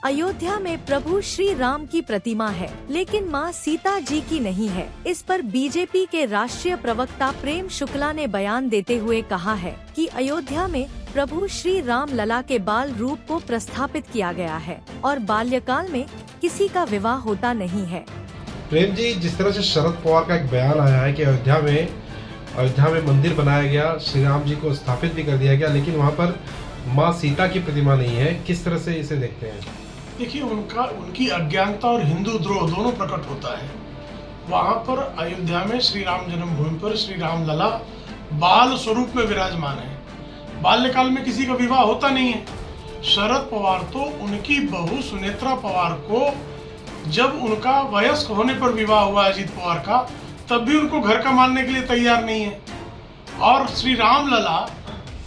अयोध्या में प्रभु श्री राम की प्रतिमा है, लेकिन मां सीता जी की नहीं है। इस पर बीजेपी के राष्ट्रीय प्रवक्ता प्रेम शुक्ला ने बयान देते हुए कहा है कि अयोध्या में प्रभु श्री राम लला के बाल रूप को प्रस्थापित किया गया है और बाल्यकाल में किसी का विवाह होता नहीं है। प्रेम जी, जिस तरह से शरद पवार का एक बयान आया है कि अयोध्या में मंदिर बनाया गया, श्री राम जी को स्थापित भी कर दिया गया, लेकिन वहाँ पर माँ सीता की प्रतिमा नहीं है, किस तरह से इसे देखते हैं? देखिए, उनकी अज्ञानता और हिंदू द्रोह दोनों प्रकट होता है। वहाँ पर अयोध्या में श्री राम जन्मभूमि पर श्री राम लला बाल स्वरूप में विराजमान है। बाल्यकाल में किसी का विवाह होता नहीं है। शरद पवार तो उनकी बहू सुनेत्रा पवार को जब उनका वयस्क होने पर विवाह हुआ अजीत पवार का, तब भी उनको घर का मानने के लिए तैयार नहीं है। और श्री राम लला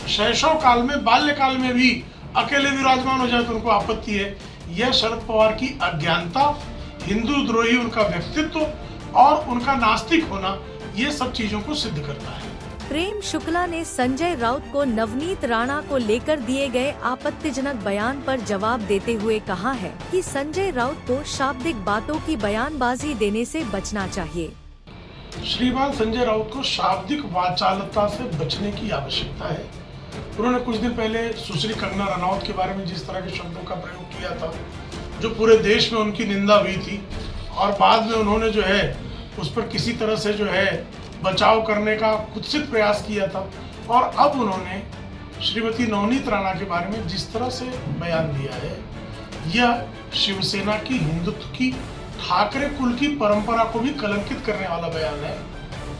शैशव काल में, बाल्यकाल में भी अकेले विराजमान हो जाए तो उनको आपत्ति है। यह शरद पवार की अज्ञानता, हिंदू द्रोही उनका व्यक्तित्व और उनका नास्तिक होना, ये सब चीजों को सिद्ध करता है। प्रेम शुक्ला ने संजय राउत को नवनीत राणा को लेकर दिए गए आपत्तिजनक बयान पर जवाब देते हुए कहा है कि संजय राउत को शाब्दिक बातों की बयानबाजी देने से बचना चाहिए। श्रीमान संजय राउत को शाब्दिक वाचालता से बचने की आवश्यकता है। उन्होंने कुछ दिन पहले सुश्री कंगना रनौत के बारे में जिस तरह के शब्दों का प्रयोग किया था, जो पूरे देश में उनकी निंदा हुई थी, और बाद में उन्होंने जो है उस पर किसी तरह से जो है बचाव करने का कुत्सित प्रयास किया था, और अब उन्होंने श्रीमती नवनीत राणा के बारे में जिस तरह से बयान दिया है, यह शिवसेना की, हिंदुत्व की, ठाकरे कुल की परंपरा को भी कलंकित करने वाला बयान है।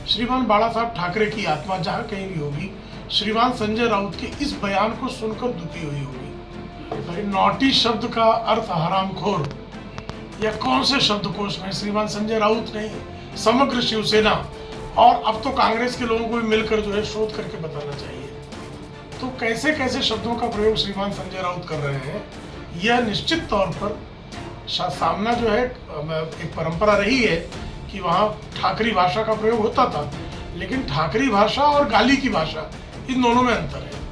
श्रीमान बाला साहब ठाकरे की आत्मा जहाँ कहीं भी होगी, श्रीमान संजय राउत के इस बयान को सुनकर दुखी हुई होगी। भाई, नॉटी शब्द का अर्थ हरामखोर, यह कौन से शब्दकोश में? श्रीमान संजय राउत नहीं, समग्र शिवसेना और अब तो कांग्रेस के लोगों को भी मिलकर जो है शोध करके बताना चाहिए। तो कैसे कैसे शब्दों का प्रयोग श्रीमान संजय राउत कर रहे हैं, यह निश्चित तौर पर सामना जो है, एक परंपरा रही है कि वहाँ ठाकरी भाषा का प्रयोग होता था, लेकिन ठाकरी भाषा और गाली की भाषा, इन दोनों में अंतर है।